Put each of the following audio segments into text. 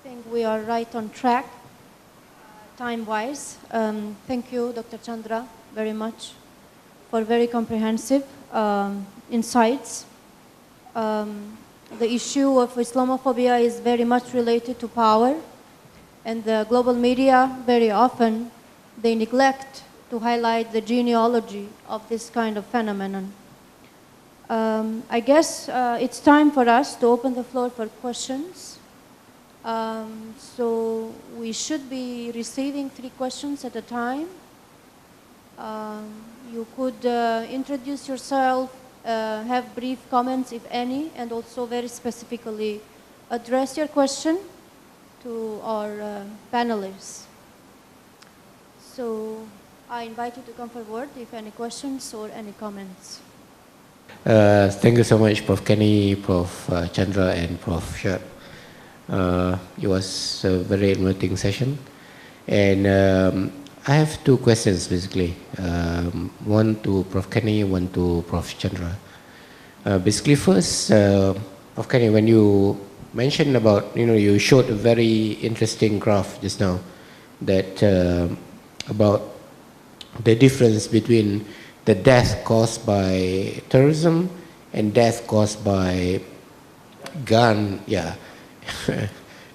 think we are right on track, time-wise. Thank you, Dr. Chandra, very much for very comprehensive insights. The issue of Islamophobia is very much related to power, and the global media very often they neglect to highlight the genealogy of this kind of phenomenon. I guess it's time for us to open the floor for questions. So we should be receiving 3 questions at a time. You could introduce yourself, have brief comments, if any, and also very specifically address your question to our panelists. So I invite you to come forward if any questions or any comments. Thank you so much, Prof. Kenney, Prof. Chandra, and Prof. Shad. It was a very enlightening session. And I have 2 questions, basically. One to Prof. Kenney, one to Prof. Chandra. Basically, first, Prof. Kenney, when you mentioned about, you showed a very interesting graph just now that about the difference between the death caused by terrorism and death caused by gun,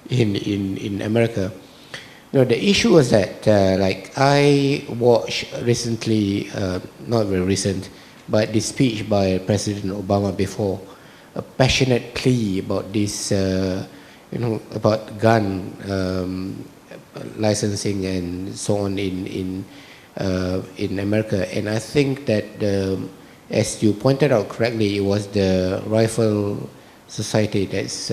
in America. The issue was that, like, I watched recently, not very recent, but the speech by President Obama before, a passionate plea about this, about gun licensing and so on in America. And I think that, as you pointed out correctly, it was the Rifle Society that's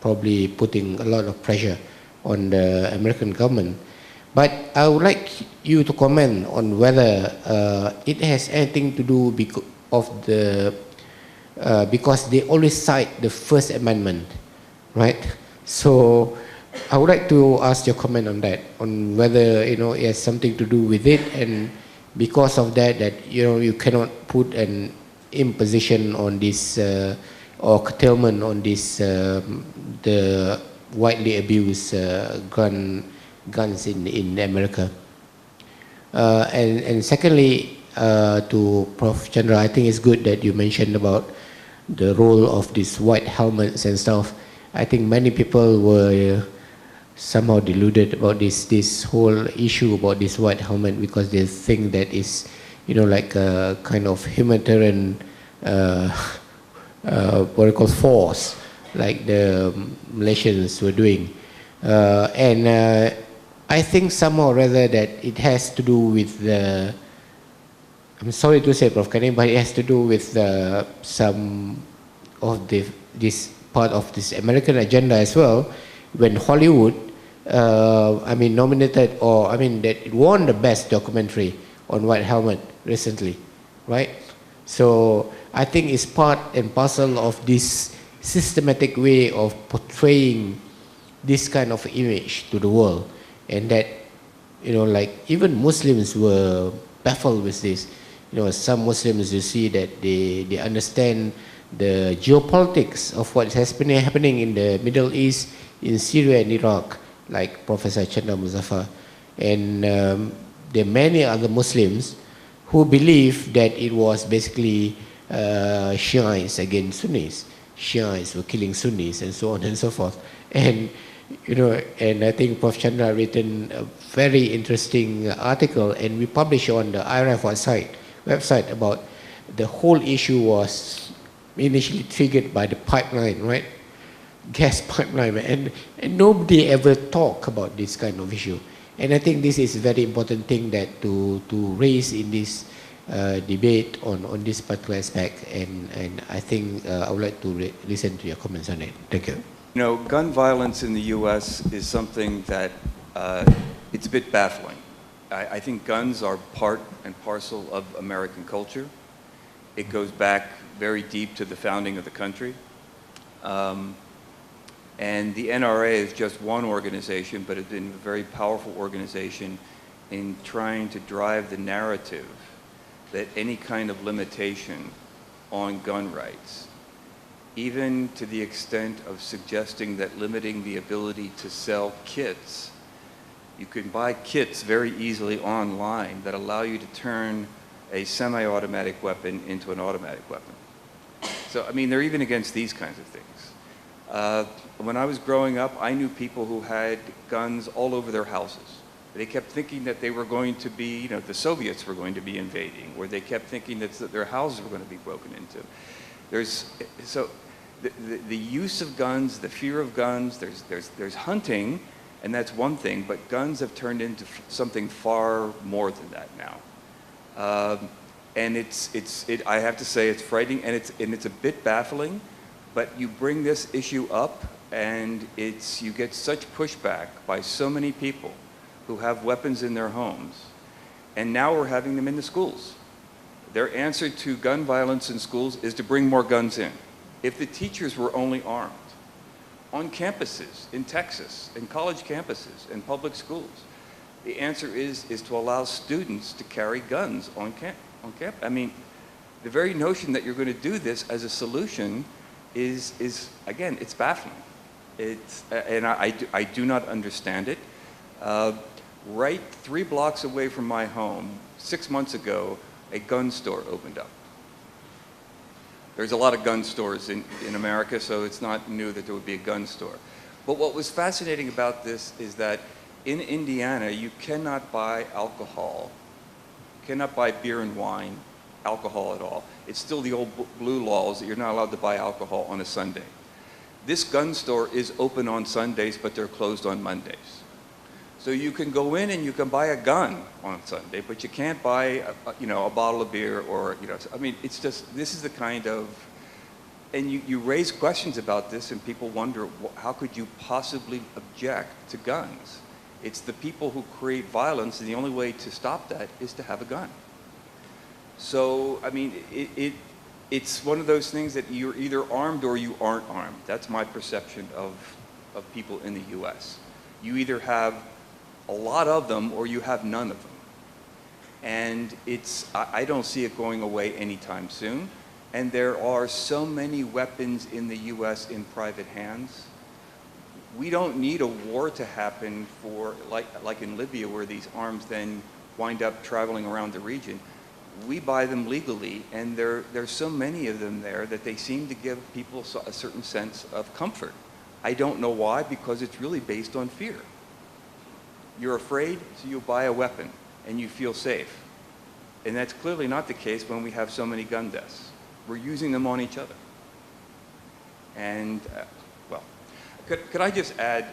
probably putting a lot of pressure on the American government. But I would like you to comment on whether it has anything to do because they always cite the First Amendment, right? So I would like to ask your comment on that, on whether it has something to do with it, and because of that you cannot put an imposition on this or curtailment on this the widely abused guns in America. And secondly, to Prof. Chandra, I think it's good that you mentioned about the role of these white helmets and stuff. I think many people were somehow deluded about this whole issue about this white helmet, because they think that is, like a kind of humanitarian force, like the Malaysians were doing. And I think somehow or rather that it has to do with the, I'm sorry to say, Prof. Kenney, but it has to do with some of this part of this American agenda as well, when Hollywood, nominated, or that it won the best documentary on White Helmet recently, right? So I think it's part and parcel of this systematic way of portraying this kind of image to the world, and that, like even Muslims were baffled with this. Some Muslims, you see that they understand the geopolitics of what has been happening in the Middle East, in Syria and Iraq, like Professor Chandra Muzaffar. And there are many other Muslims who believe that it was basically Shiites against Sunnis. Shiites were killing Sunnis and so on and so forth. And and I think Prof. Chandra written a very interesting article, and we published on the IRF website about the whole issue was initially triggered by the pipeline, right? Gas pipeline, and nobody ever talk about this kind of issue. And I think this is a very important thing that to raise in this debate on this particular aspect, and I think I would like to listen to your comments on it. Thank you. Gun violence in the U.S. is something that it's a bit baffling. I think guns are part and parcel of American culture. It goes back very deep to the founding of the country. And the NRA is just one organization, but it's been a very powerful organization in trying to drive the narrative that any kind of limitation on gun rights even to the extent of suggesting that limiting the ability to sell kits. You can buy kits very easily online that allow you to turn a semi-automatic weapon into an automatic weapon. So, I mean, they're even against these kinds of things. When I was growing up, I knew people who had guns all over their houses. They kept thinking that they were going to be, you know, the Soviets were going to be invading, or they kept thinking that their houses were going to be broken into. So the use of guns, the fear of guns, there's hunting, and that's one thing, but guns have turned into something far more than that now. And I have to say it's frightening, and it's a bit baffling, but you bring this issue up, and you get such pushback by so many people who have weapons in their homes, and now we're having them in the schools. Their answer to gun violence in schools is to bring more guns in. If the teachers were only armed on campuses in Texas, in college campuses, in public schools, the answer is to allow students to carry guns on campus. I mean, the very notion that you're going to do this as a solution is again, it's baffling. And I do not understand it. Right 3 blocks away from my home, 6 months ago, a gun store opened up. There's a lot of gun stores in America, so it's not new that there would be a gun store. But what was fascinating about this is that in Indiana, you cannot buy alcohol, cannot buy beer and wine, alcohol at all. It's still the old blue laws that you're not allowed to buy alcohol on a Sunday. This gun store is open on Sundays, but they're closed on Mondays. So you can go in and you can buy a gun on Sunday, but you can't buy a bottle of beer or, I mean, it's just, this is the kind of, and you raise questions about this and people wonder, how could you possibly object to guns? It's the people who create violence, and the only way to stop that is to have a gun. So, I mean, it's one of those things that you're either armed or you aren't armed. That's my perception of people in the US. You either have a lot of them or you have none of them. And I don't see it going away anytime soon. And there are so many weapons in the US in private hands. We don't need a war to happen for, like in Libya, where these arms then wind up traveling around the region. We buy them legally, and there's so many of them there that they seem to give people a certain sense of comfort. I don't know why, because it's really based on fear. You're afraid, so you buy a weapon, and you feel safe. And that's clearly not the case when we have so many gun deaths. We're using them on each other. And, well, could I just add,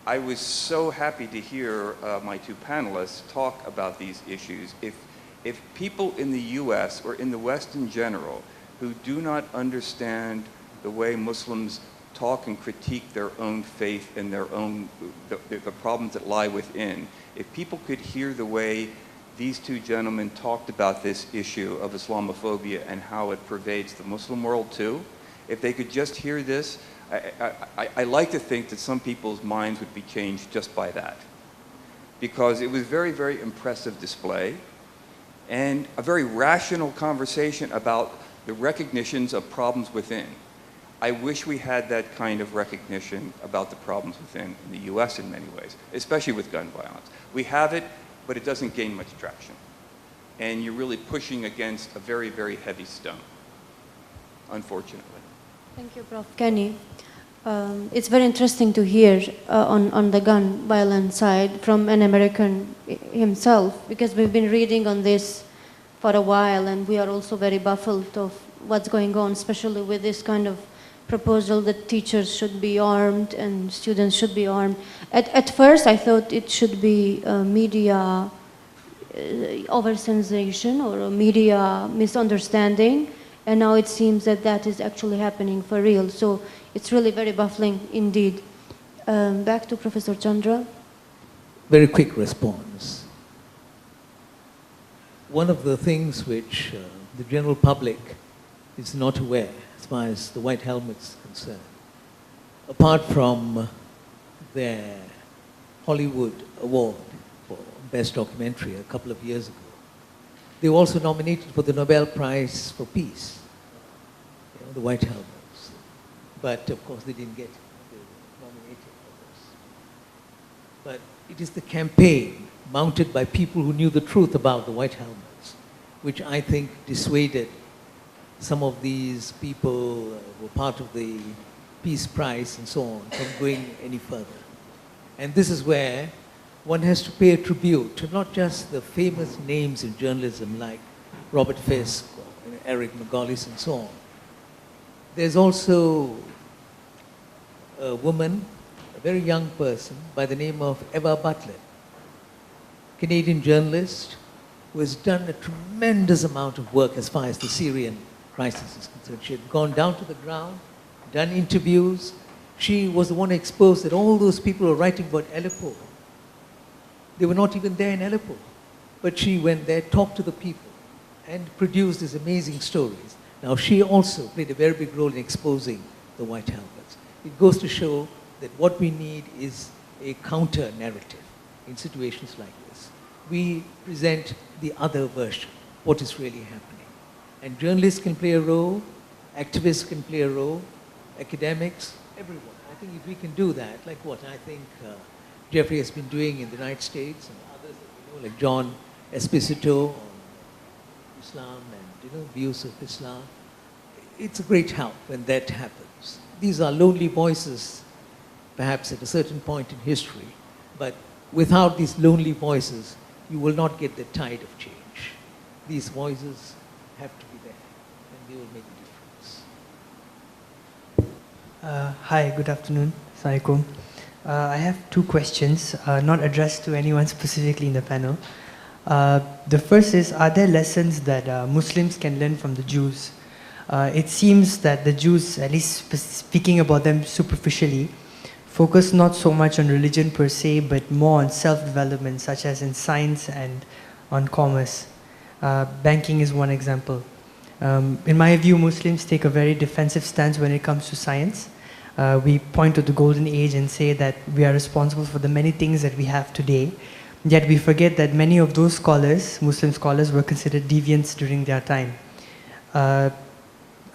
I was so happy to hear my two panelists talk about these issues. If people in the US or in the West in general who do not understand the way Muslims talk and critique their own faith and their own, the problems that lie within, if people could hear the way these two gentlemen talked about this issue of Islamophobia and how it pervades the Muslim world too, if they could just hear this, I like to think that some people's minds would be changed just by that. Because it was very, very impressive display and a very rational conversation about the recognitions of problems within. I wish we had that kind of recognition about the problems within in the US in many ways, especially with gun violence. We have it, but it doesn't gain much traction. And you're really pushing against a very, very heavy stone, unfortunately. Thank you, Prof. Kenney. It's very interesting to hear on the gun violence side from an American himself, because we've been reading on this for a while, and we are also very baffled of what's going on, especially with this kind of proposal that teachers should be armed and students should be armed. At first, I thought it should be media over-sensation or a media misunderstanding, and now it seems that that is actually happening for real. So it's really very baffling indeed. Back to Professor Chandra. Very quick response. One of the things which the general public is not aware, as far as the White Helmet's concerned, apart from their Hollywood award for Best Documentary a couple of years ago, they were also nominated for the Nobel Prize for Peace. the white helmets. But of course they didn't get nominated for this. But it is the campaign mounted by people who knew the truth about the white helmets, which I think dissuaded some of these people who were part of the Peace Prize and so on from going any further. And this is where one has to pay a tribute to not just the famous names in journalism like Robert Fisk or Eric McGollis and so on. There's also a woman, a very young person by the name of Eva Butler, Canadian journalist who has done a tremendous amount of work as far as the Syrian crisis is concerned. She had gone down to the ground, done interviews. She was the one who exposed that all those people who were writing about Aleppo, they were not even there in Aleppo. But she went there, talked to the people, and produced these amazing stories. Now, she also played a very big role in exposing the white helmets. It goes to show that what we need is a counter-narrative in situations like this. We present the other version, what is really happening. And journalists can play a role, activists can play a role, academics, everyone. I think if we can do that, like what I think Jeffrey has been doing in the United States and others that we know, like John Esposito on Islam and views of Islam, it's a great help when that happens. These are lonely voices, perhaps at a certain point in history, but without these lonely voices, you will not get the tide of change. These voices have to be there, and they will make a difference. Hi, good afternoon. Assalamualaikum. I have two questions, not addressed to anyone specifically in the panel. The first is, are there lessons that Muslims can learn from the Jews? It seems that the Jews, at least speaking about them superficially, focus not so much on religion per se, but more on self-development, such as in science and on commerce. Banking is one example. In my view, Muslims take a very defensive stance when it comes to science. We point to the golden age and say that we are responsible for the many things that we have today. Yet we forget that many of those scholars, Muslim scholars, were considered deviants during their time.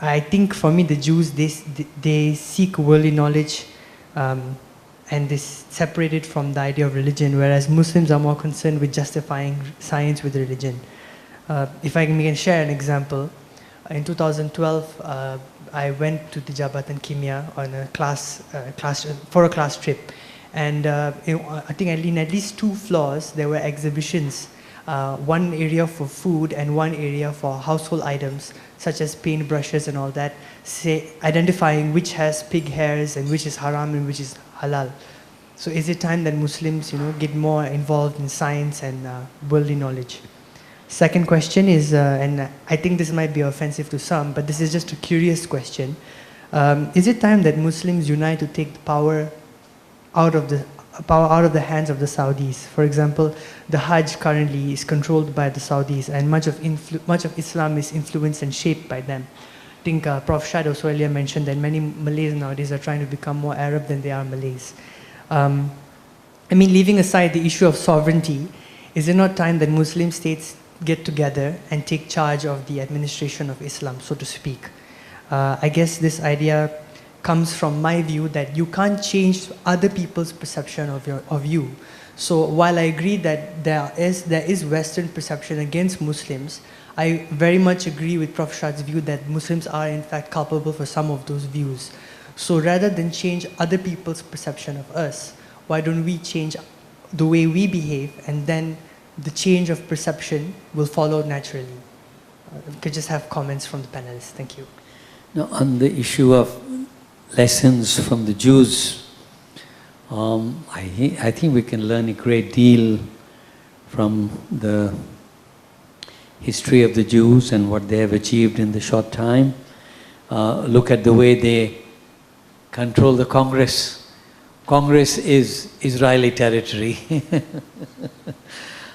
I think for me, the Jews, they seek worldly knowledge and they separate it from the idea of religion, whereas Muslims are more concerned with justifying science with religion. If I can share an example, in 2012, I went to the Jabatan Kimia on a class trip. And I think in at least 2 floors, there were exhibitions, one area for food and one area for household items, such as paintbrushes and all that, identifying which has pig hairs and which is haram and which is halal. So is it time that Muslims, get more involved in science and worldly knowledge? Second question is, and I think this might be offensive to some, but this is just a curious question. Is it time that Muslims unite to take the power out of the hands of the Saudis? For example, the Hajj currently is controlled by the Saudis, and much of Islam is influenced and shaped by them. I think Prof. Shad also earlier mentioned that many Malays nowadays are trying to become more Arab than they are Malays. Leaving aside the issue of sovereignty, is it not time that Muslim states get together and take charge of the administration of Islam, so to speak? I guess this idea comes from my view that you can't change other people's perception of you. So while I agree that there is Western perception against Muslims, I very much agree with Prof. Shad's view that Muslims are in fact culpable for some of those views. So rather than change other people's perception of us, why don't we change the way we behave, and then the change of perception will follow naturally? We could just have comments from the panelists. Thank you. Now, on the issue of lessons from the Jews, I think we can learn a great deal from the history of the Jews and what they have achieved in the short time. Look at the way they control the Congress. Congress is Israeli territory.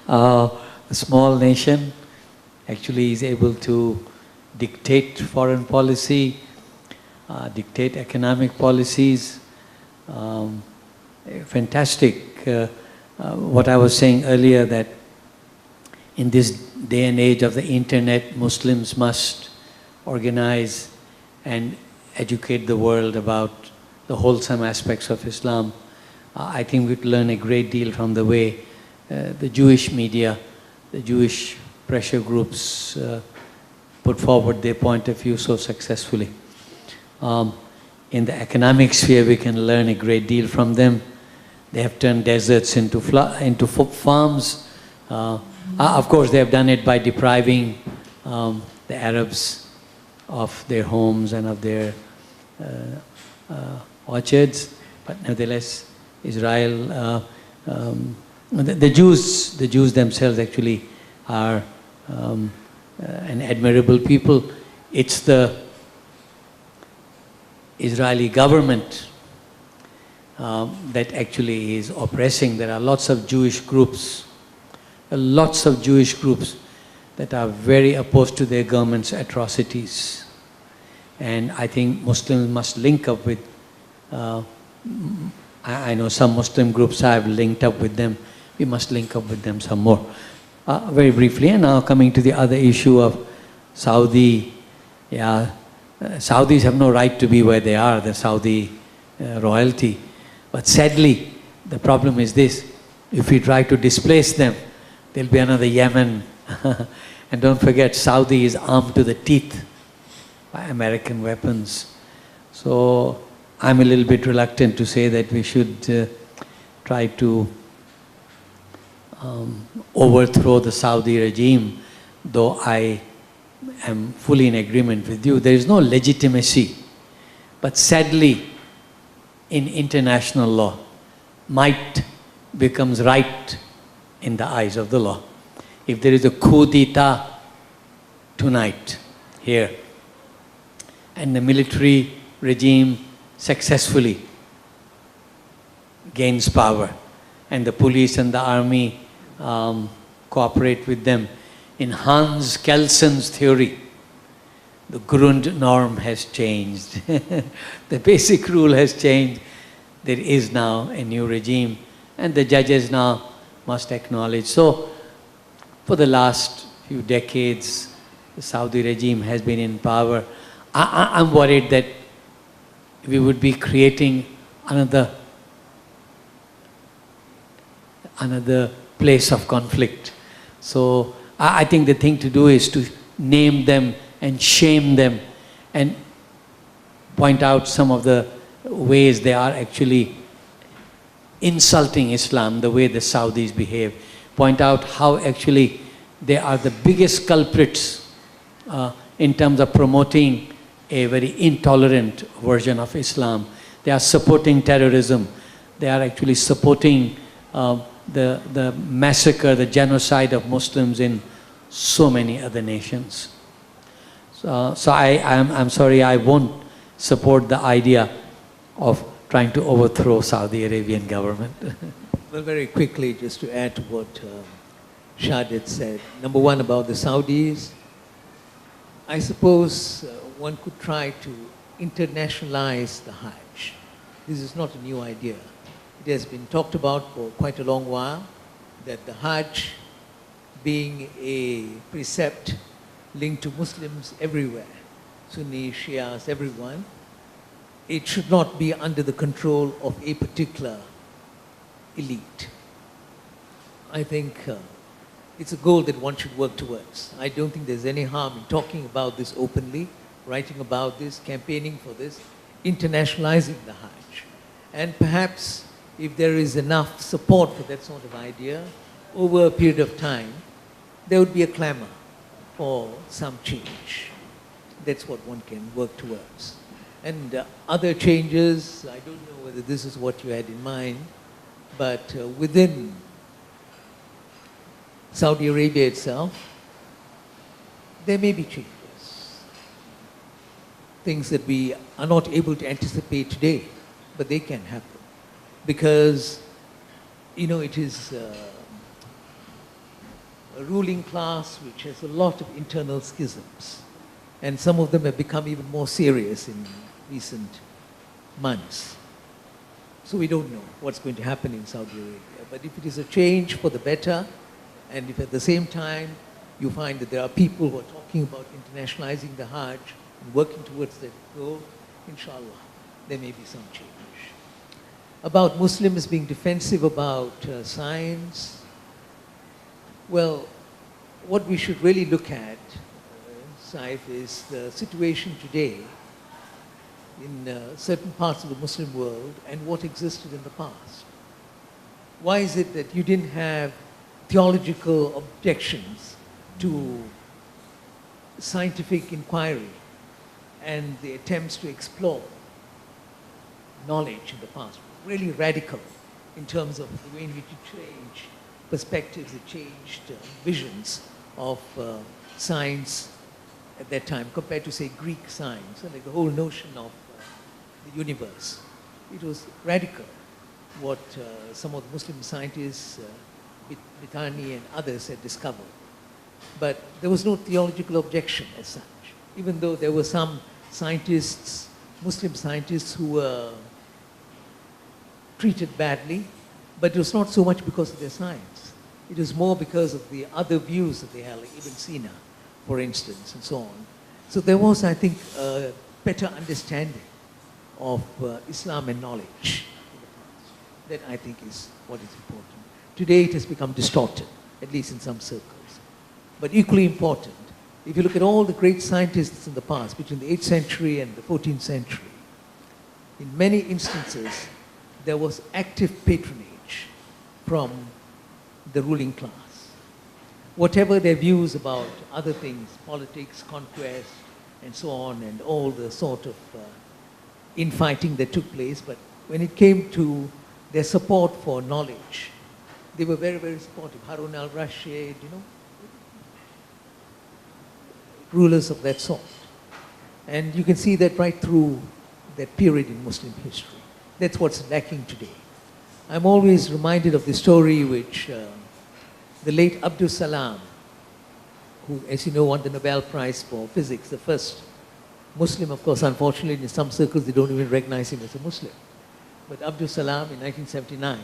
A small nation actually is able to dictate foreign policy, dictate economic policies. Fantastic. What I was saying earlier, that in this day and age of the internet, Muslims must organize and educate the world about the wholesome aspects of Islam. I think we'd learn a great deal from the way the Jewish media, the Jewish pressure groups put forward their point of view so successfully. In the economic sphere, we can learn a great deal from them. They have turned deserts into farms. Of course, they have done it by depriving the Arabs of their homes and of their orchards. But nevertheless, Israel, the Jews themselves actually are an admirable people. It's the Israeli government that actually is oppressing. There are lots of Jewish groups that are very opposed to their government's atrocities. And I think Muslims must link up with, I know some Muslim groups, I have linked up with them. We must link up with them some more. Very briefly, and now coming to the other issue of Saudi. Yeah, Saudis have no right to be where they are, the Saudi royalty. But sadly, the problem is this: if we try to displace them, there'll be another Yemen. And don't forget, Saudi is armed to the teeth by American weapons. So I'm a little bit reluctant to say that we should try to overthrow the Saudi regime, though I am fully in agreement with you. There is no legitimacy. But sadly, in international law, might becomes right in the eyes of the law. If there is a coup d'etat tonight here, and the military regime successfully gains power, and the police and the army cooperate with them, in Hans Kelsen's theory, the Grundnorm has changed. The basic rule has changed. There is now a new regime, and the judges now must acknowledge. So, for the last few decades, the Saudi regime has been in power. I'm worried that we would be creating another place of conflict. So I think the thing to do is to name them and shame them and point out some of the ways they are actually insulting Islam, the way the Saudis behave. Point out how actually they are the biggest culprits in terms of promoting a very intolerant version of Islam. They are supporting terrorism. They are actually supporting the massacre, the genocide of Muslims in so many other nations. So I'm sorry, I won't support the idea of trying to overthrow Saudi Arabian government. Well, very quickly, just to add to what Shad had said. Number one, about the Saudis, I suppose one could try to internationalize the Hajj. This is not a new idea. It has been talked about for quite a long while, that the Hajj, being a precept linked to Muslims everywhere, Sunni, Shias, everyone, it should not be under the control of a particular elite. I think it's a goal that one should work towards. I don't think there's any harm in talking about this openly, writing about this, campaigning for this, internationalizing the Hajj. And perhaps if there is enough support for that sort of idea, over a period of time, there would be a clamor for some change. That's what one can work towards. And other changes, I don't know whether this is what you had in mind, but within Saudi Arabia itself, there may be changes. Things that we are not able to anticipate today, but they can happen. Because, you know, it is a ruling class which has a lot of internal schisms. And some of them have become even more serious in recent months. So we don't know what's going to happen in Saudi Arabia. But if it is a change for the better, and if at the same time you find that there are people who are talking about internationalizing the Hajj, and working towards that goal, inshallah, there may be some change. About Muslims being defensive about science, well, what we should really look at, Saif, is the situation today in certain parts of the Muslim world and what existed in the past. Why is it that you didn't have theological objections to scientific inquiry and the attempts to explore knowledge in the past? Really radical in terms of the way in which it changed perspectives, it changed visions of science at that time compared to, say, Greek science, like the whole notion of the universe. It was radical what some of the Muslim scientists, Brittany and others had discovered. But there was no theological objection as such, even though there were some scientists, Muslim scientists, who were treated badly, but it was not so much because of their science. It was more because of the other views that they had, like Ibn Sina, for instance, and so on. So there was, I think, a better understanding of Islam and knowledge that I think is what is important. Today it has become distorted, at least in some circles. But equally important, if you look at all the great scientists in the past, between the 8th century and the 14th century, in many instances, there was active patronage from the ruling class. Whatever their views about other things, politics, conquest, and so on, and all the sort of infighting that took place, but when it came to their support for knowledge, they were very, very supportive. Harun al-Rashid, rulers of that sort. And you can see that right through that period in Muslim history. That's what's lacking today. I'm always reminded of the story which the late Abdul Salam, who, as you know, won the Nobel Prize for Physics, the first Muslim, of course, unfortunately, in some circles, they don't even recognize him as a Muslim. But Abdul Salam, in 1979,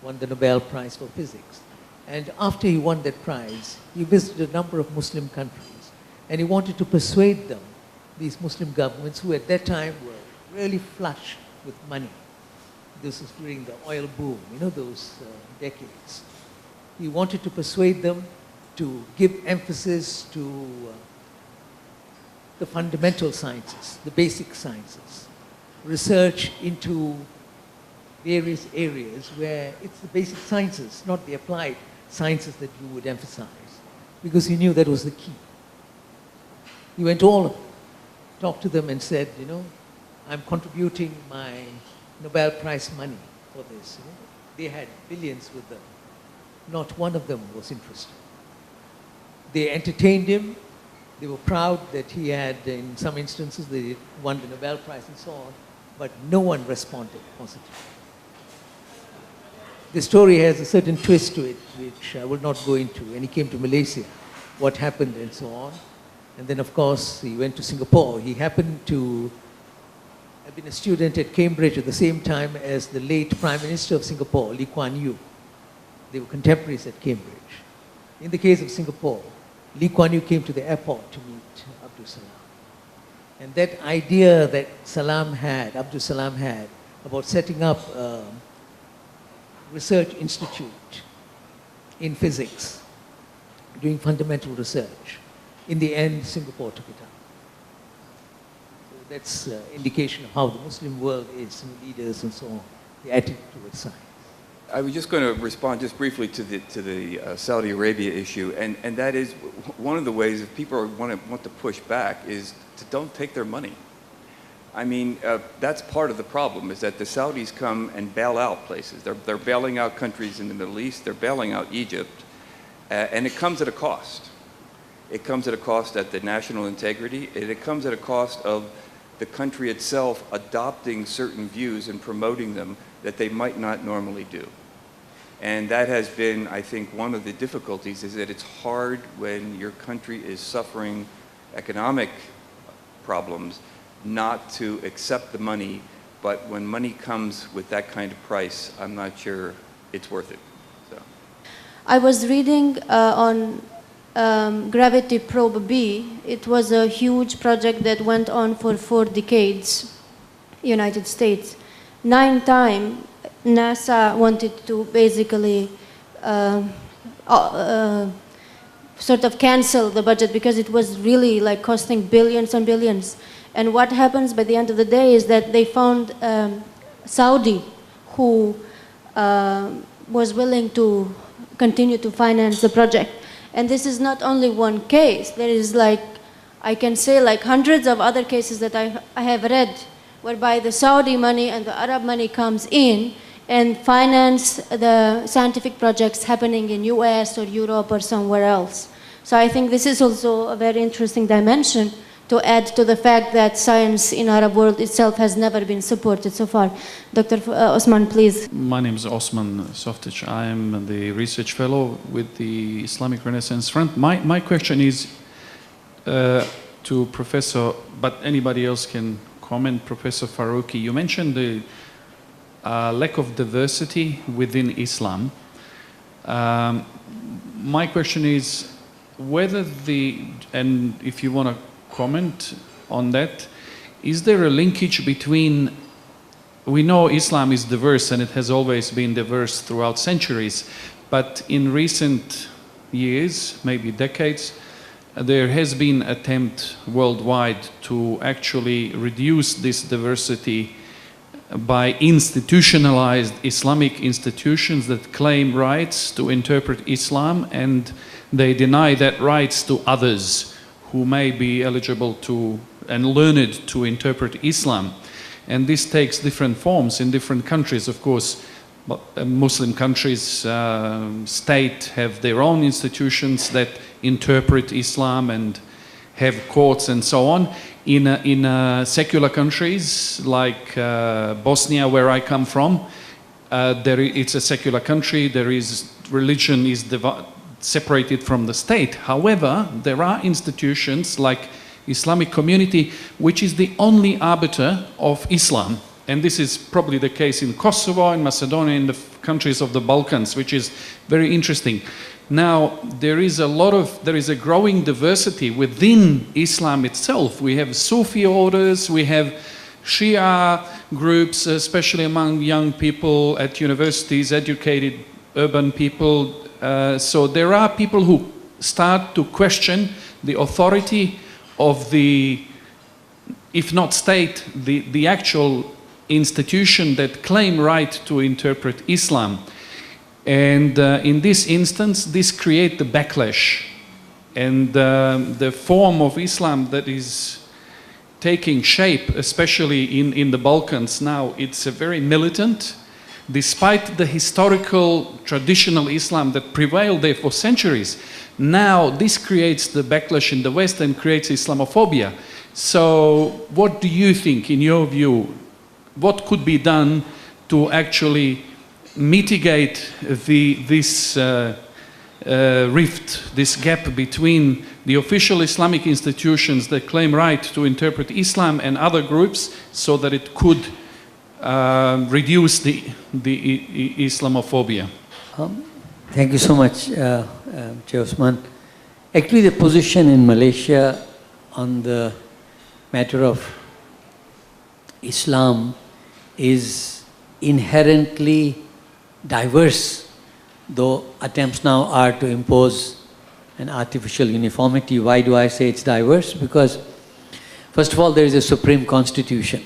won the Nobel Prize for Physics. And after he won that prize, he visited a number of Muslim countries, and he wanted to persuade them, these Muslim governments, who at that time were really flush with money. This was during the oil boom, those decades. He wanted to persuade them to give emphasis to the fundamental sciences, the basic sciences, research into various areas where it's the basic sciences, not the applied sciences that you would emphasize, because he knew that was the key. He went to all of them, talked to them and said, I'm contributing my Nobel Prize money for this. They had billions with them. Not one of them was interested. They entertained him. They were proud that he had, in some instances, they won the Nobel Prize and so on, but no one responded positively. The story has a certain twist to it, which I will not go into. When he came to Malaysia, what happened and so on. And then, of course, he went to Singapore. He happened to have been a student at Cambridge at the same time as the late Prime Minister of Singapore, Lee Kuan Yew. They were contemporaries at Cambridge. In the case of Singapore, Lee Kuan Yew came to the airport to meet Abdul Salam. And that idea that Abdul Salam had, about setting up a research institute in physics, doing fundamental research, in the end, Singapore took it up. So that's an indication of how the Muslim world is, and leaders and so on, the attitude towards science. I was just going to respond just briefly to the Saudi Arabia issue, and that is one of the ways if people want to push back is to don't take their money. I mean, that's part of the problem, is that the Saudis come and bail out places. They're bailing out countries in the Middle East, they're bailing out Egypt, and it comes at a cost. It comes at a cost at the national integrity, and it comes at a cost of the country itself adopting certain views and promoting them that they might not normally do. And that has been, I think, one of the difficulties, is that it's hard when your country is suffering economic problems not to accept the money, but when money comes with that kind of price, I'm not sure it's worth it. So. I was reading on Gravity Probe B, it was a huge project that went on for 4 decades, United States. 9 times, NASA wanted to basically sort of cancel the budget because it was really like costing billions and billions. And what happens by the end of the day is that they found Saudi who was willing to continue to finance the project. And this is not only one case. There is like, I can say like hundreds of other cases that I have read whereby the Saudi money and the Arab money comes in and finance the scientific projects happening in US or Europe or somewhere else. So I think this is also a very interesting dimension to add to the fact that science in Arab world itself has never been supported so far. Dr. Osman, please. My name is Osman Softic. I am the research fellow with the Islamic Renaissance Front. My question is to Professor, but anybody else can comment, Professor Faruqi. You mentioned the lack of diversity within Islam. My question is whether and if you want to comment on that, is there a linkage between, we know Islam is diverse and it has always been diverse throughout centuries, but in recent years, maybe decades, there has been an attempt worldwide to actually reduce this diversity by institutionalized Islamic institutions that claim rights to interpret Islam, and they deny that rights to others who may be eligible to and learned to interpret Islam. And this takes different forms in different countries, of course. Muslim countries, state have their own institutions that interpret Islam and have courts and so on. In secular countries like Bosnia, where I come from, it's a secular country. Religion is separated from the state. However, there are institutions like Islamic community, which is the only arbiter of Islam. And this is probably the case in Kosovo, in Macedonia, in the countries of the Balkans, which is very interesting. Now, there is a growing diversity within Islam itself. We have Sufi orders, we have Shia groups, especially among young people at universities, educated urban people. So there are people who start to question the authority of the, if not state, the actual institution that claim right to interpret Islam. And in this instance, this creates the backlash. And the form of Islam that is taking shape, especially in the Balkans now, it's a very militant. Despite the historical, traditional Islam that prevailed there for centuries, now this creates the backlash in the West and creates Islamophobia. So what do you think, in your view, what could be done to actually mitigate this rift, this gap between the official Islamic institutions that claim right to interpret Islam and other groups, so that it could reduce the Islamophobia? Thank you so much, Chair Osman. Actually, the position in Malaysia on the matter of Islam is inherently diverse, though attempts now are to impose an artificial uniformity. Why do I say it's diverse? Because, first of all, there is a supreme constitution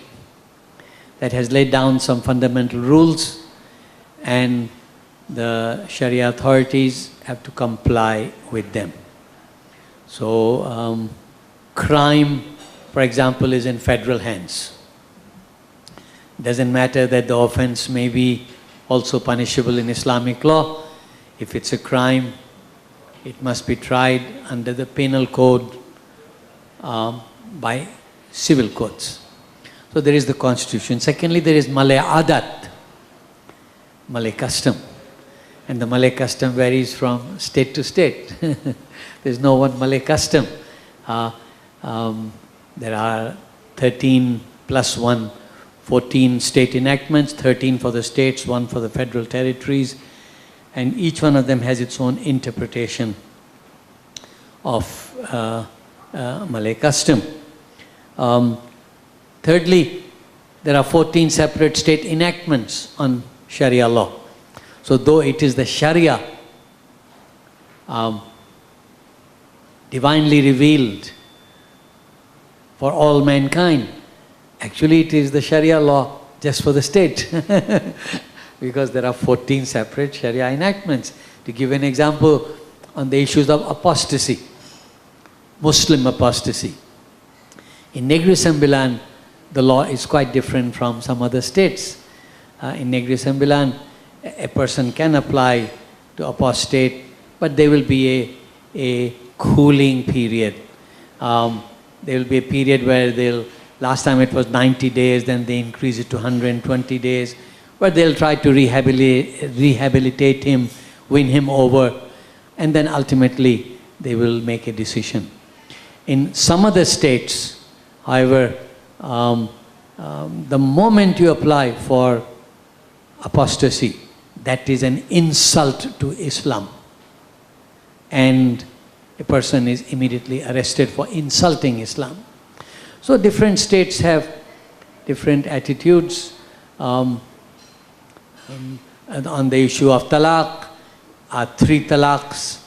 that has laid down some fundamental rules, and the Sharia authorities have to comply with them. So, crime, for example, is in federal hands. Doesn't matter that the offense may be also punishable in Islamic law. If it's a crime, it must be tried under the penal code by civil courts. So there is the constitution. Secondly, there is Malay adat, Malay custom. And the Malay custom varies from state to state. There's no one Malay custom. There are 13 plus 1, 14 state enactments, 13 for the states, 1 for the federal territories, and each one of them has its own interpretation of Malay custom. Thirdly, there are 14 separate state enactments on Sharia law. So though it is the Sharia divinely revealed for all mankind, actually it is the Sharia law just for the state. Because there are 14 separate Sharia enactments. To give an example on the issues of apostasy, Muslim apostasy. In Negri Sembilan, the law is quite different from some other states. In Negri Sembilan, a person can apply to apostate, but there will be a cooling period. There will be a period where last time it was 90 days, then they increase it to 120 days, where they'll try to rehabilitate him, win him over, and then ultimately they will make a decision. In some other states, however, the moment you apply for apostasy, that is an insult to Islam. And a person is immediately arrested for insulting Islam. So different states have different attitudes. On the issue of talaq, are 3 talaqs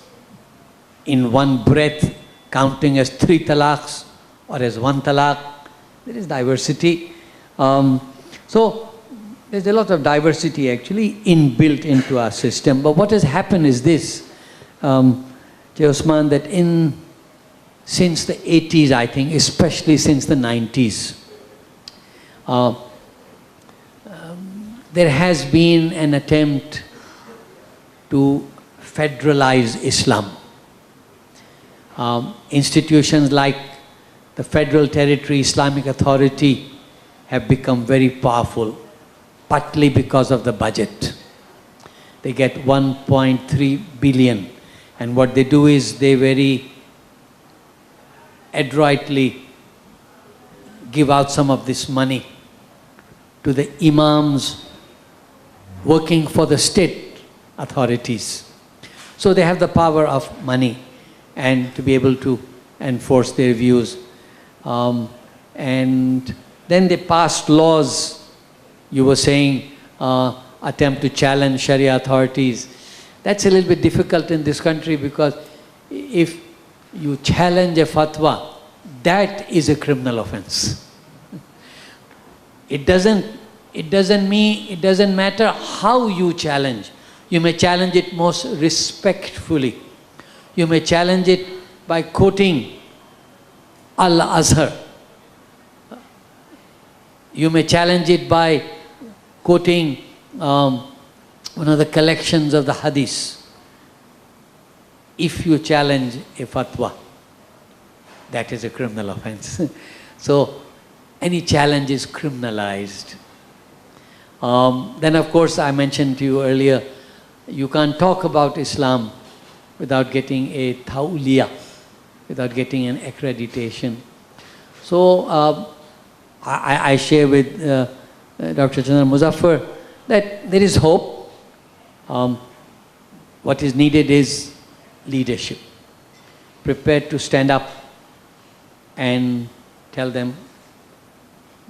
in one breath counting as 3 talaqs or as 1 talaq? There is diversity. So there's a lot of diversity actually inbuilt into our system. But what has happened is this, Jay Osman, that since the 80s, I think, especially since the 90s, there has been an attempt to federalize Islam. Institutions like the Federal Territory Islamic Authority have become very powerful, partly because of the budget. They get 1.3 billion, and what they do is they very adroitly give out some of this money to the imams working for the state authorities. So they have the power of money and to be able to enforce their views. And then they passed laws, you were saying, attempt to challenge Sharia authorities. That's a little bit difficult in this country because if you challenge a fatwa, that is a criminal offense. It doesn't matter how you challenge. You may challenge it most respectfully. You may challenge it by quoting Al-Azhar. You may challenge it by quoting one of the collections of the hadith. If you challenge a fatwa, that is a criminal offense. So any challenge is criminalized. Then of course I mentioned to you earlier, you can't talk about Islam without getting a tawliya, without getting an accreditation. So I share with Dr. Chandra Muzaffar that there is hope. What is needed is leadership, prepared to stand up and tell them,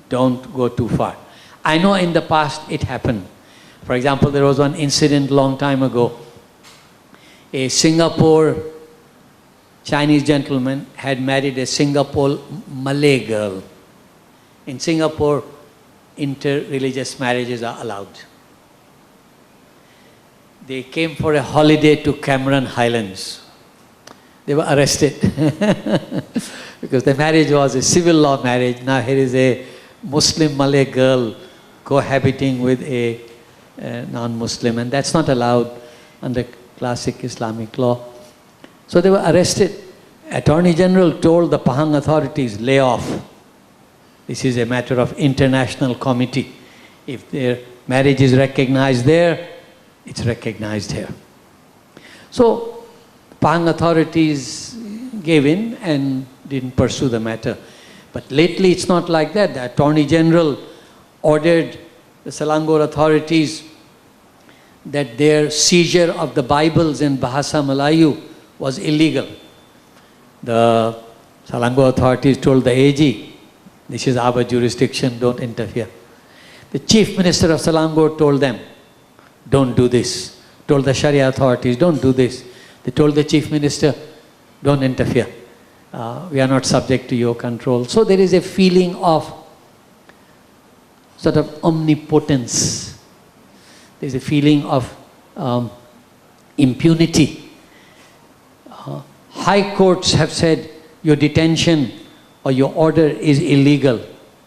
don't go too far. I know in the past it happened. For example, there was one incident long time ago. A Singapore Chinese gentleman had married a Singapore Malay girl. In Singapore, inter-religious marriages are allowed. They came for a holiday to Cameron Highlands. They were arrested because the marriage was a civil law marriage. Now here is a Muslim Malay girl cohabiting with a non-Muslim, and that's not allowed under classic Islamic law. So they were arrested. Attorney General told the Pahang authorities, lay off. This is a matter of international committee. If their marriage is recognized there, it's recognized here. So Pahang authorities gave in and didn't pursue the matter. But lately it's not like that. The Attorney General ordered the Selangor authorities that their seizure of the Bibles in Bahasa Melayu was illegal. The Selangor authorities told the AG, this is our jurisdiction, don't interfere. The chief minister of Selangor told them, don't do this. Told the Sharia authorities, don't do this. They told the chief minister, don't interfere. We are not subject to your control. So there is a feeling of sort of omnipotence. There is a feeling of impunity. High courts have said your detention or your order is illegal,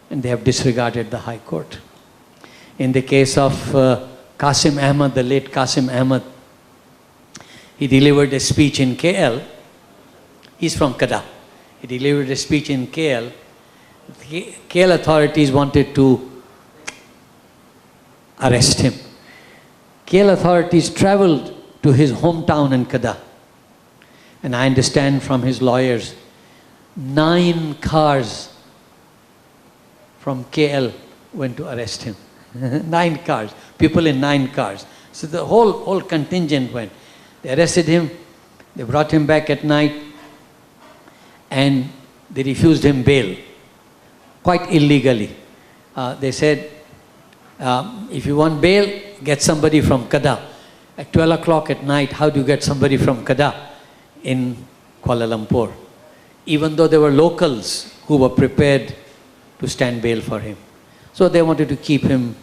and they have disregarded the High Court. In the case of Qasim Ahmad, the late Qasim Ahmad, he delivered a speech in KL. He's from Kedah. He delivered a speech in KL. The KL authorities wanted to arrest him. KL authorities traveled to his hometown in Kedah. And I understand from his lawyers, 9 cars from KL went to arrest him. 9 cars, people in 9 cars. So the whole contingent went. They arrested him, they brought him back at night, and they refused him bail, quite illegally. They said, if you want bail, get somebody from Kedah. At 12 o'clock at night, how do you get somebody from Kedah in Kuala Lumpur? Even though there were locals who were prepared to stand bail for him. So they wanted to keep him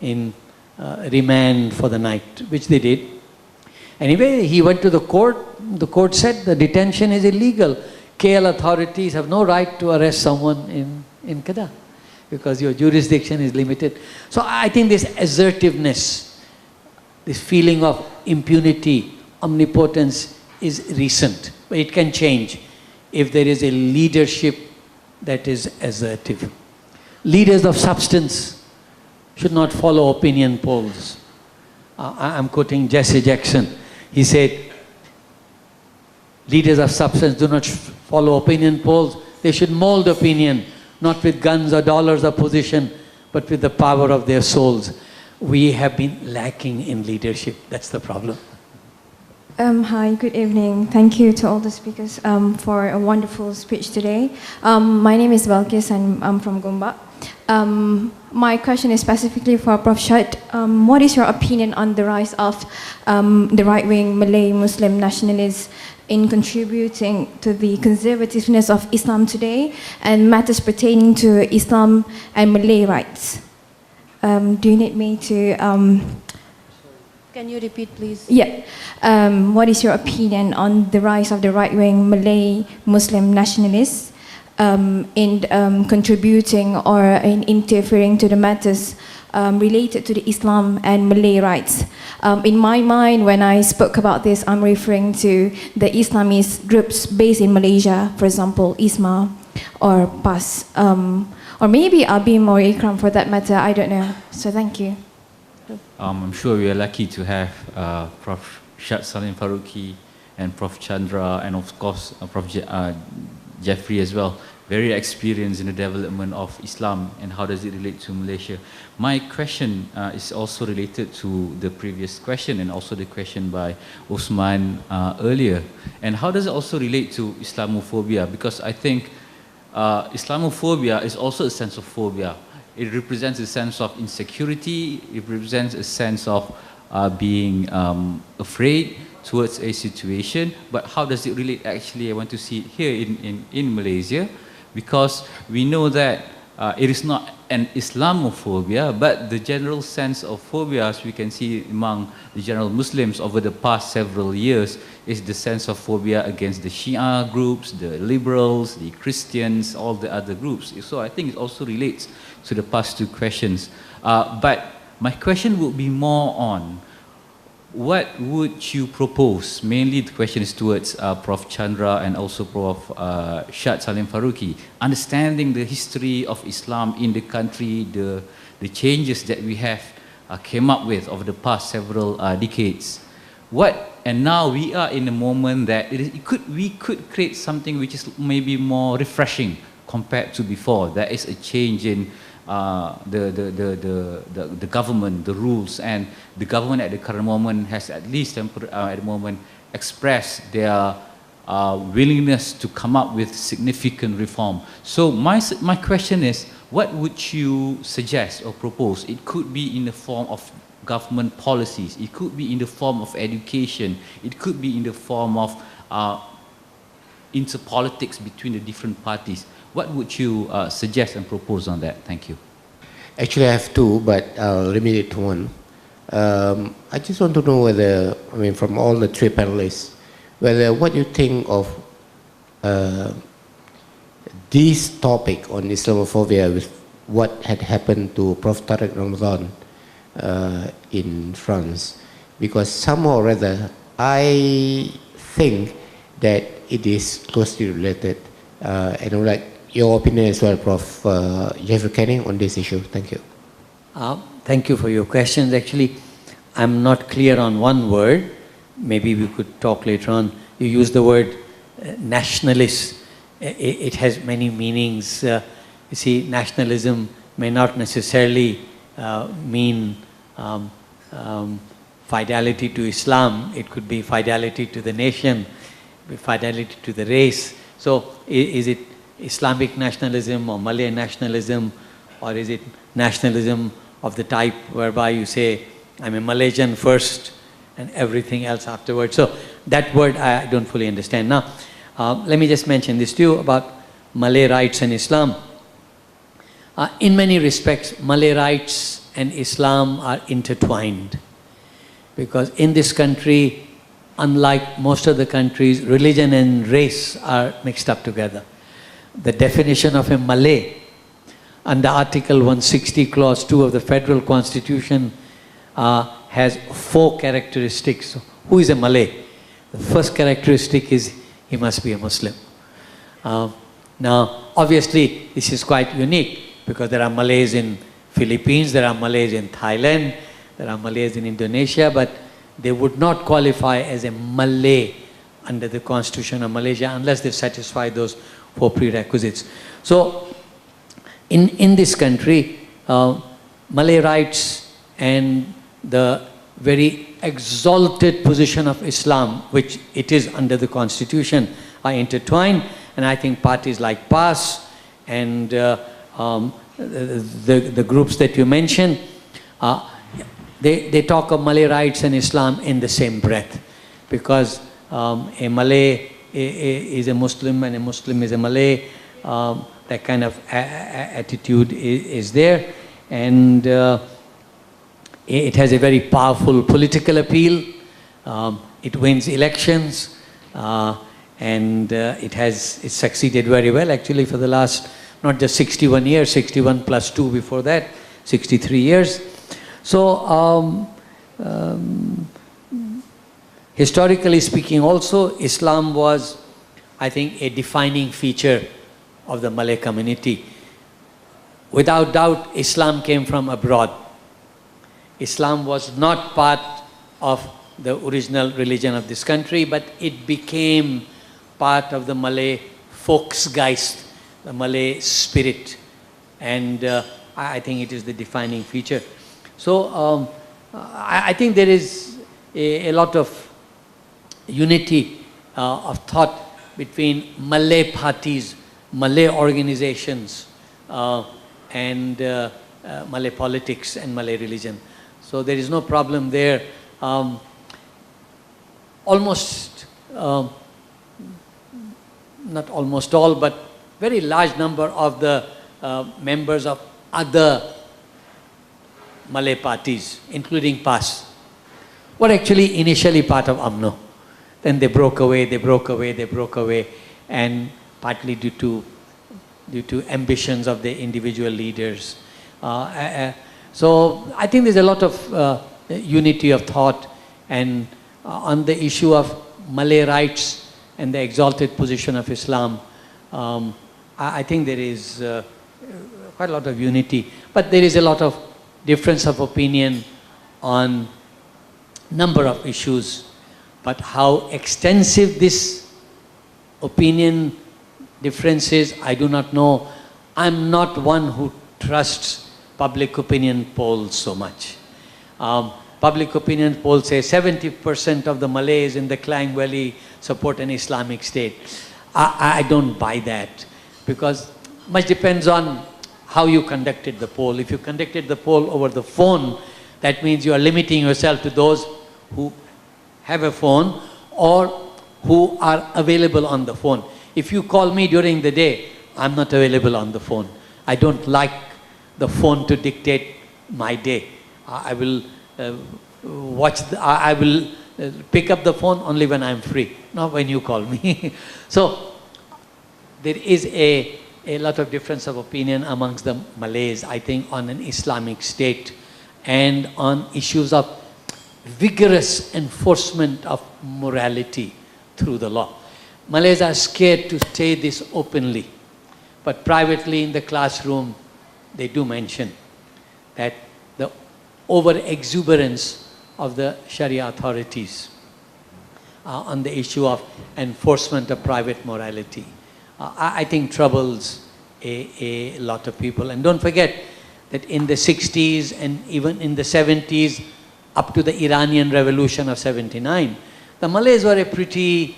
in remand for the night, which they did. Anyway, he went to the court. The court said the detention is illegal. KL authorities have no right to arrest someone in Kedah because your jurisdiction is limited. So I think this assertiveness, this feeling of impunity, omnipotence is recent. But it can change if there is a leadership that is assertive. Leaders of substance should not follow opinion polls. I'm quoting Jesse Jackson. He said, leaders of substance do not follow opinion polls. They should mold opinion, not with guns or dollars or position, but with the power of their souls. We have been lacking in leadership. That's the problem. Hi, good evening. Thank you to all the speakers for a wonderful speech today. My name is Balkis and I'm from Gombak. My question is specifically for Prof. Shad. What is your opinion on the rise of the right-wing Malay Muslim nationalists in contributing to the conservativeness of Islam today and matters pertaining to Islam and Malay rights? Do you need me to... Can you repeat, please? Yeah. What is your opinion on the rise of the right-wing Malay Muslim nationalists in contributing or in interfering to the matters related to the Islam and Malay rights? In my mind, when I spoke about this, I'm referring to the Islamist groups based in Malaysia, for example, ISMA or PAS, or maybe Abim or Ikram for that matter, I don't know. So thank you. I'm sure we are lucky to have Prof. Shad Saleem Faruqi and Prof. Chandra and of course Prof. Jeffrey as well. Very experienced in the development of Islam and how does it relate to Malaysia. My question is also related to the previous question and also the question by Osman earlier. And how does it also relate to Islamophobia? Because I think Islamophobia is also a sense of phobia. It represents a sense of insecurity, it represents a sense of being afraid towards a situation, but how does it relate actually, I want to see it here in Malaysia, because we know that it is not an Islamophobia, but the general sense of phobias we can see among the general Muslims over the past several years is the sense of phobia against the Shia groups, the liberals, the Christians, all the other groups. So I think it also relates to the past two questions. But my question would be more on what would you propose? Mainly the question is towards Prof. Chandra and also Prof. Shad Saleem Faruqi. Understanding the history of Islam in the country, the changes that we have came up with over the past several decades. And now we are in a moment that we could create something which is maybe more refreshing compared to before. There is a change in the government, the rules, and the government at the current moment has at least at the moment expressed their willingness to come up with significant reform. So my question is, what would you suggest or propose? It could be in the form of government policies, it could be in the form of education, it could be in the form of interpolitics between the different parties. What would you suggest and propose on that? Thank you. Actually, I have two, but I'll limit it to one. I just want to know whether, I mean, from all the three panelists, whether what you think of this topic on Islamophobia with what had happened to Prof. Tariq Ramadan in France. Because somehow or other, I think that it is closely related. And I would like your opinion as well, Prof. Jeffrey Kenney, on this issue. Thank you. Thank you for your questions. Actually, I'm not clear on one word. Maybe we could talk later on. You use the word nationalist. It has many meanings. You see, nationalism may not necessarily mean fidelity to Islam. It could be fidelity to the nation, fidelity to the race. So is it Islamic nationalism or Malay nationalism, or is it nationalism of the type whereby you say, I'm a Malaysian first and everything else afterwards? So that word I don't fully understand. Now, let me just mention this to you about Malay rights and Islam. In many respects, Malay rights and Islam are intertwined, because in this country, unlike most of the countries, religion and race are mixed up together. The definition of a Malay under Article 160, Clause 2 of the Federal Constitution has 4 characteristics. Who is a Malay? The first characteristic is he must be a Muslim. Now, obviously, this is quite unique, because there are Malays in Philippines, there are Malays in Thailand, there are Malays in Indonesia, but they would not qualify as a Malay under the Constitution of Malaysia unless they satisfy those 4 prerequisites. So, in this country, Malay rights and the very exalted position of Islam, which it is under the Constitution, are intertwined. And I think parties like PAS and the groups that you mentioned, they talk of Malay rights and Islam in the same breath, because a Malay is a Muslim and a Muslim is a Malay. That kind of attitude is there, and it has a very powerful political appeal. It wins elections, and it's succeeded very well actually for the last not just 61 years, 61 plus 2 before that, 63 years. So historically speaking also, Islam was, I think, a defining feature of the Malay community. Without doubt, Islam came from abroad. Islam was not part of the original religion of this country, but it became part of the Malay Volksgeist, the Malay spirit, and I think it is the defining feature. So I think there is a lot of unity of thought between Malay parties, Malay organizations, and Malay politics and Malay religion. So there is no problem there. Almost, not almost all, but very large number of the members of other Malay parties, including PAS, were actually initially part of UMNO. Then they broke away, and partly due to ambitions of the individual leaders. So I think there's a lot of unity of thought, and on the issue of Malay rights and the exalted position of Islam, I think there is quite a lot of unity, but there is a lot of difference of opinion on number of issues. But how extensive this opinion difference is, I do not know. I'm not one who trusts public opinion polls so much. public opinion polls say 70% of the Malays in the Klang Valley support an Islamic state. I don't buy that, because much depends on how you conducted the poll. If you conducted the poll over the phone, that means you are limiting yourself to those who have a phone or who are available on the phone. If you call me during the day, I'm not available on the phone. I don't like the phone to dictate my day. I will I will pick up the phone only when I'm free, not when you call me. So there is a lot of difference of opinion amongst the Malays, I think, on an Islamic state and on issues of vigorous enforcement of morality through the law. Malays are scared to say this openly, but privately in the classroom, they do mention that the over-exuberance of the Sharia authorities on the issue of enforcement of private morality, I think troubles a lot of people. And don't forget that in the 60s and even in the 70s, up to the Iranian Revolution of 79, the Malays were a pretty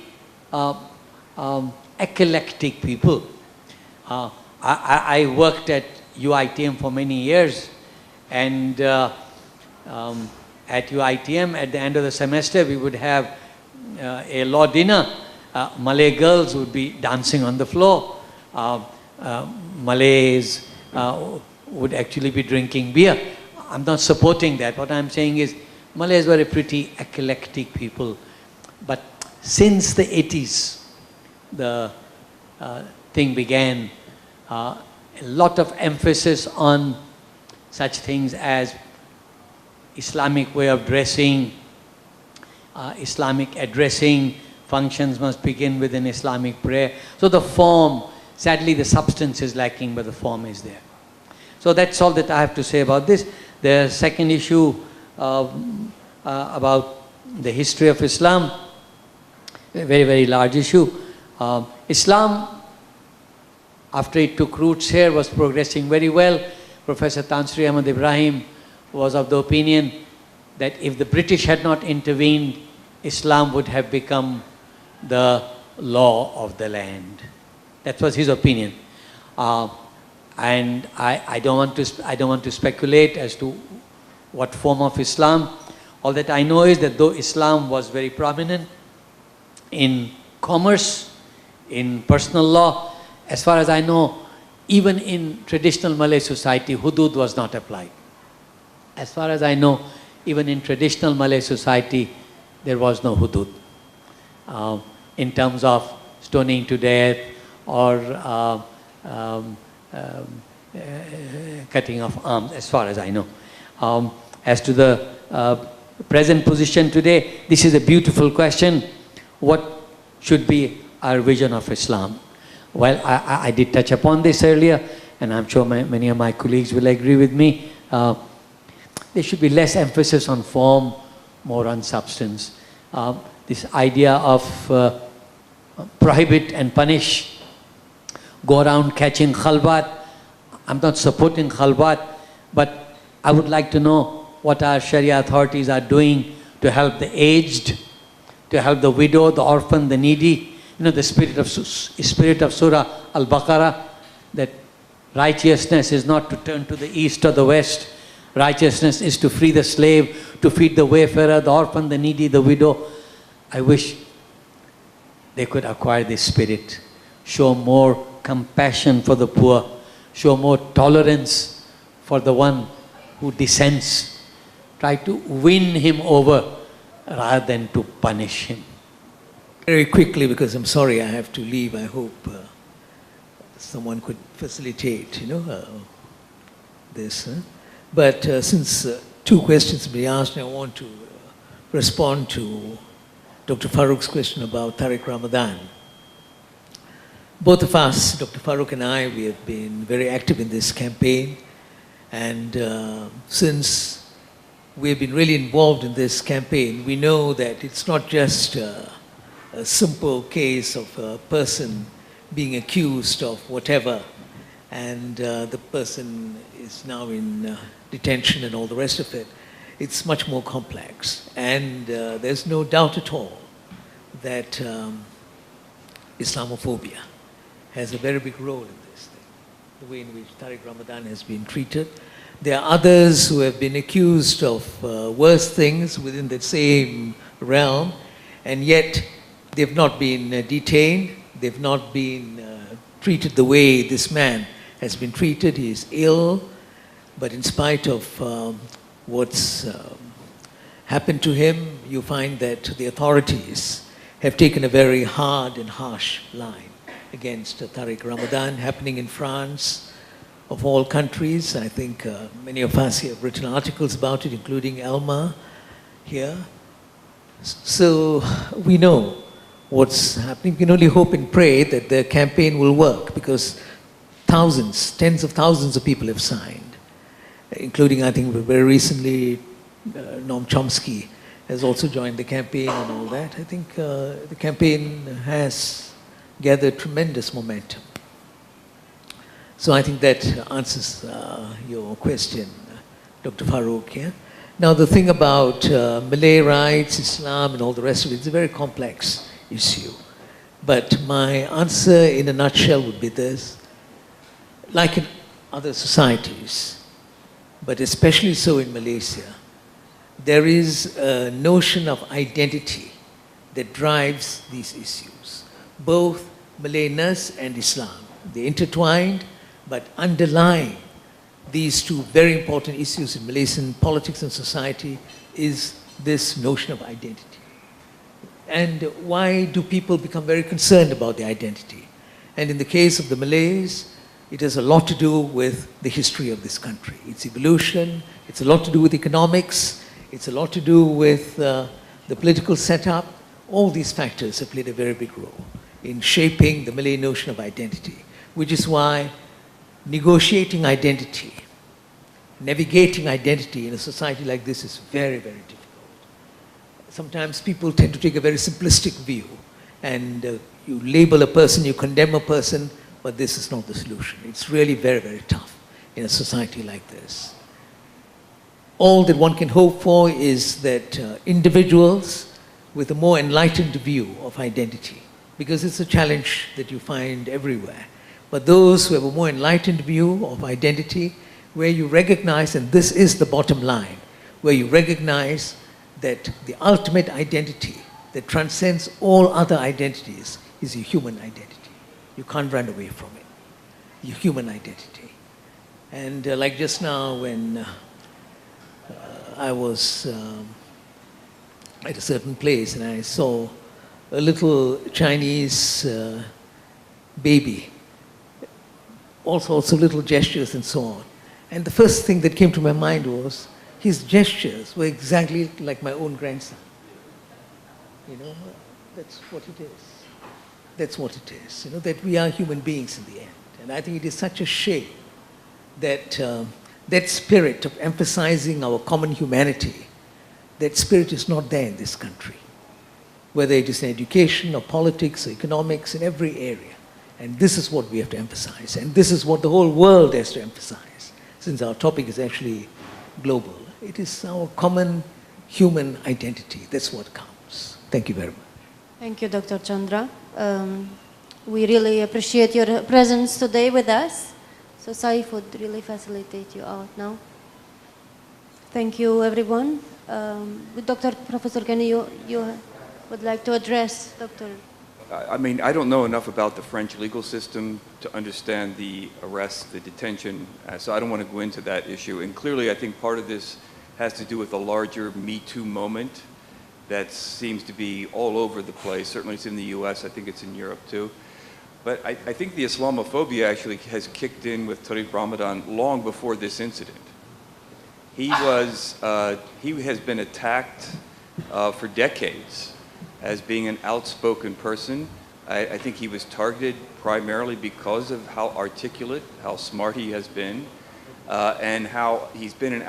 eclectic people. I worked at UITM for many years, and at UITM, at the end of the semester, we would have a law dinner. Malay girls would be dancing on the floor. Malays would actually be drinking beer. I'm not supporting that. What I'm saying is Malays were a pretty eclectic people. But since the 80s, the thing began, a lot of emphasis on such things as Islamic way of dressing, Islamic addressing, functions must begin with an Islamic prayer. So the form, sadly the substance is lacking, but the form is there. So that's all that I have to say about this. The second issue about the history of Islam, a very, very large issue. Islam, after it took roots here, was progressing very well. Professor Tansri Ahmad Ibrahim was of the opinion that if the British had not intervened, Islam would have become the law of the land. That was his opinion. And I don't want to speculate as to what form of Islam. All that I know is that though Islam was very prominent in commerce, in personal law, as far as I know, even in traditional Malay society, hudud was not applied. As far as I know, even in traditional Malay society, there was no hudud in terms of stoning to death or cutting off arms, as far as I know. As to the present position today, this is a beautiful question. What should be our vision of Islam? Well, I did touch upon this earlier, and I'm sure many of my colleagues will agree with me. There should be less emphasis on form, more on substance. This idea of prohibit and punish, go around catching khalwat. I'm not supporting khalwat, but I would like to know what our Sharia authorities are doing to help the aged, to help the widow, the orphan, the needy. You know, the spirit of Surah Al-Baqarah, that righteousness is not to turn to the east or the west. Righteousness is to free the slave, to feed the wayfarer, the orphan, the needy, the widow. I wish they could acquire this spirit, show more compassion for the poor, show more tolerance for the one who dissents, try to win him over rather than to punish him. Very quickly, because I'm sorry I have to leave. I hope someone could facilitate, this. But since two questions have been asked, I want to respond to Dr. Faruq's question about Tariq Ramadan. Both of us, Dr. Faruq and I, we have been very active in this campaign. And since we have been really involved in this campaign, we know that it's not just a simple case of a person being accused of whatever, and the person is now in detention and all the rest of it. it's much more complex. And there's no doubt at all that Islamophobia has a very big role in this thing, the way in which Tariq Ramadan has been treated. There are others who have been accused of worse things within the same realm, and yet they've not been detained, they've not been treated the way this man has been treated. He is ill, but in spite of what's happened to him, you find that the authorities have taken a very hard and harsh line against Tariq Ramadan, happening in France, of all countries. I think many of us here have written articles about it, including Elma here. So we know what's happening. We can only hope and pray that the campaign will work, because thousands, tens of thousands of people have signed, including, I think, very recently, Noam Chomsky has also joined the campaign and all that. I think the campaign has gathered tremendous momentum. So I think that answers your question, Dr. Faruq. Yeah? Now the thing about Malay rights, Islam, and all the rest of it, it's a very complex issue. But my answer in a nutshell would be this: like in other societies, but especially so in Malaysia, there is a notion of identity that drives these issues. Both Malayness and Islam, they're intertwined, but underlying these two very important issues in Malaysian politics and society is this notion of identity. And why do people become very concerned about their identity? And in the case of the Malays, it has a lot to do with the history of this country, its evolution. It's a lot to do with economics. It's a lot to do with the political setup. All these factors have played a very big role in shaping the Malay notion of identity, which is why negotiating identity, navigating identity in a society like this is very, very difficult. Sometimes people tend to take a very simplistic view, and you label a person, you condemn a person, but this is not the solution. It's really very, very tough in a society like this. All that one can hope for is that individuals with a more enlightened view of identity, because it's a challenge that you find everywhere, but those who have a more enlightened view of identity, where you recognize, and this is the bottom line, where you recognize that the ultimate identity that transcends all other identities is your human identity. You can't run away from it. Your human identity. And like just now when I was at a certain place and I saw a little Chinese baby, all sorts of little gestures and so on. And the first thing that came to my mind was, his gestures were exactly like my own grandson. You know, that's what it is. That's what it is. You know, that we are human beings in the end. And I think it is such a shame that that spirit of emphasizing our common humanity, that spirit is not there in this country. Whether it is in education or politics or economics, in every area. And this is what we have to emphasize. And this is what the whole world has to emphasize, since our topic is actually global. It is our common human identity. That's what counts. Thank you very much. Thank you, Dr. Chandra. We really appreciate your presence today with us. So Saif would really facilitate you out now. Thank you, everyone. Dr. Professor Kenney, you would like to address Dr. I mean, I don't know enough about the French legal system to understand the arrest, the detention, so I don't want to go into that issue. And clearly, I think part of this has to do with a larger Me Too moment that seems to be all over the place. Certainly it's in the US, I think it's in Europe too. But I think the Islamophobia actually has kicked in with Tariq Ramadan long before this incident. He has been attacked for decades as being an outspoken person. I think he was targeted primarily because of how articulate, how smart he has been, and how he's been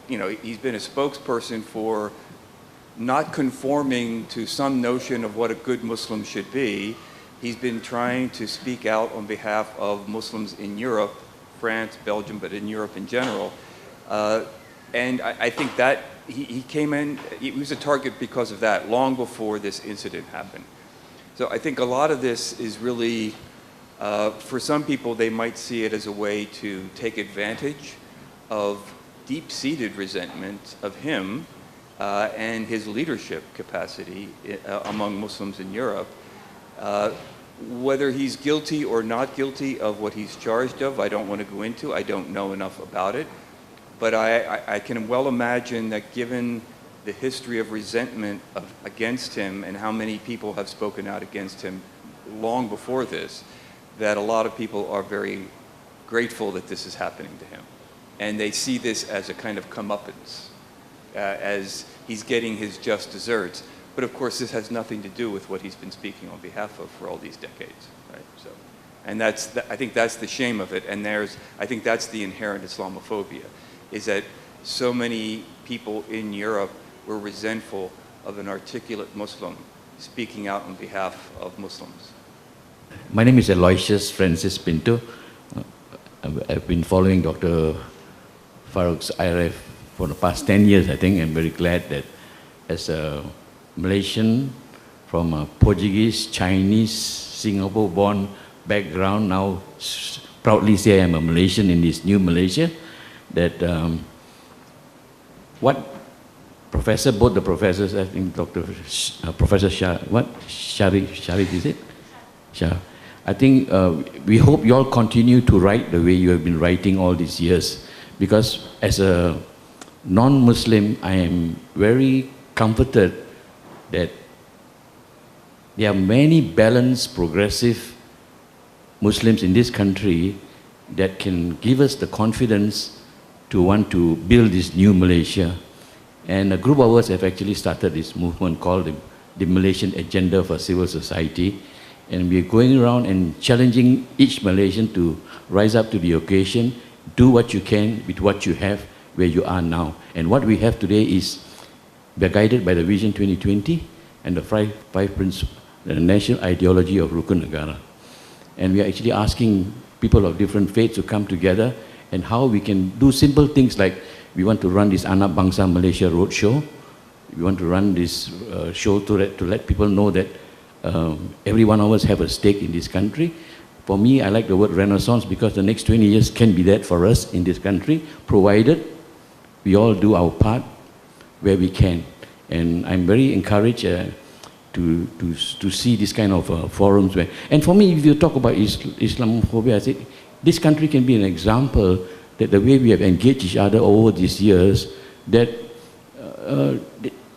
he's been a spokesperson for not conforming to some notion of what a good Muslim should be. He's been trying to speak out on behalf of Muslims in Europe, France, Belgium, but in Europe in general. And I think that he came in, he was a target because of that, long before this incident happened. So I think a lot of this is really, for some people, they might see it as a way to take advantage of deep-seated resentment of him and his leadership capacity among Muslims in Europe. Whether he's guilty or not guilty of what he's charged of, I don't want to go into. I don't know enough about it. But I can well imagine that given the history of resentment against him and how many people have spoken out against him long before this, that a lot of people are very grateful that this is happening to him. And they see this as a kind of comeuppance, as he's getting his just desserts. But of course, this has nothing to do with what he's been speaking on behalf of for all these decades, right? So, and I think that's the shame of it. And I think that's the inherent Islamophobia, is that so many people in Europe were resentful of an articulate Muslim speaking out on behalf of Muslims. My name is Aloysius Francis Pinto. I've been following Dr. Faruq's IRF for the past 10 years, I think. I'm very glad that as a Malaysian from a Portuguese, Chinese, Singapore-born background, now proudly say I'm a Malaysian in this new Malaysia, that what both the professors, I think Professor Shad, Sharif is it? Shad. I think we hope you all continue to write the way you have been writing all these years, because as a non-Muslim, I am very comforted that there are many balanced, progressive Muslims in this country that can give us the confidence to want to build this new Malaysia. And a group of us have actually started this movement called the Malaysian Agenda for Civil Society. And we're going around and challenging each Malaysian to rise up to the occasion, do what you can with what you have where you are now. And what we have today is, we're guided by the Vision 2020 and the five principles, the national ideology of Rukun Negara. And we are actually asking people of different faiths to come together and how we can do simple things like we want to run this Anak Bangsa Malaysia Roadshow. We want to run this show to let people know that every one of us have a stake in this country. For me, I like the word renaissance because the next 20 years can be that for us in this country, provided we all do our part where we can. And I'm very encouraged to see this kind of forums where, and for me, if you talk about Islamophobia, I think this country can be an example that the way we have engaged each other over these years, that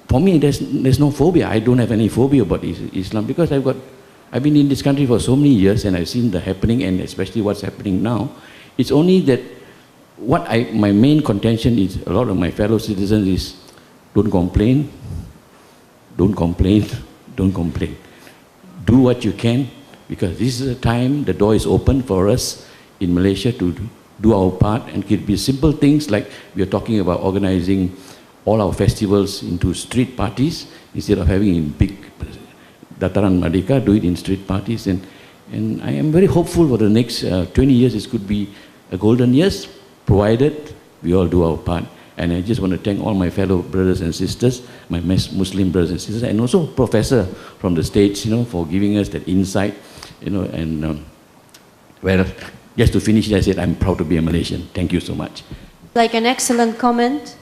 for me, there's no phobia. I don't have any phobia about Islam because I've been in this country for so many years and I've seen the happening, and especially what's happening now. It's only that my main contention is, a lot of my fellow citizens is, don't complain, don't complain, don't complain. Do what you can, because this is a time, the door is open for us in Malaysia to do our part, and it could be simple things like we are talking about organizing all our festivals into street parties instead of having in big Dataran Merdeka, do it in street parties. And I am very hopeful for the next 20 years. It could be a golden years, provided we all do our part. And I just want to thank all my fellow brothers and sisters, my Muslim brothers and sisters, and also Professor from the States, for giving us that insight, and well, just to finish it, I said I'm proud to be a Malaysian. Thank you so much. Like an excellent comment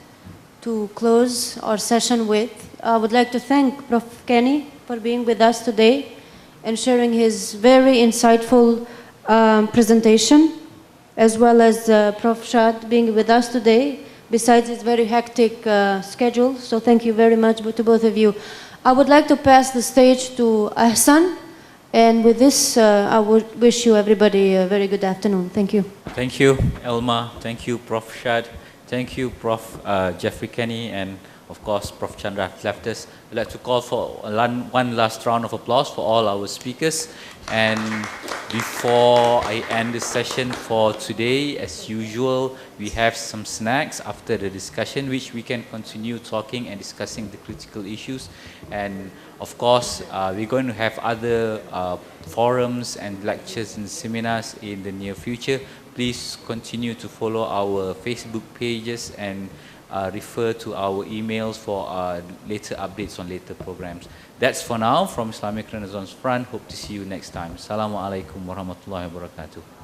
to close our session with. I would like to thank Prof. Kenney for being with us today and sharing his very insightful presentation, as well as Prof. Shad being with us today, besides his very hectic schedule. So thank you very much to both of you. I would like to pass the stage to Ahsan. And with this, I would wish you everybody a very good afternoon. Thank you. Thank you, Elma. Thank you, Prof. Shad. Thank you, Prof. Jeffrey Kenney, and of course, Prof. Chandra left us. I'd like to call for one last round of applause for all our speakers. And before I end this session for today, as usual, we have some snacks after the discussion, which we can continue talking and discussing the critical issues. And of course, we're going to have other forums and lectures and seminars in the near future. please continue to follow our Facebook pages and refer to our emails for later updates on later programs. That's for now from Islamic Renaissance Front. Hope to see you next time. Assalamu alaikum warahmatullahi wabarakatuh.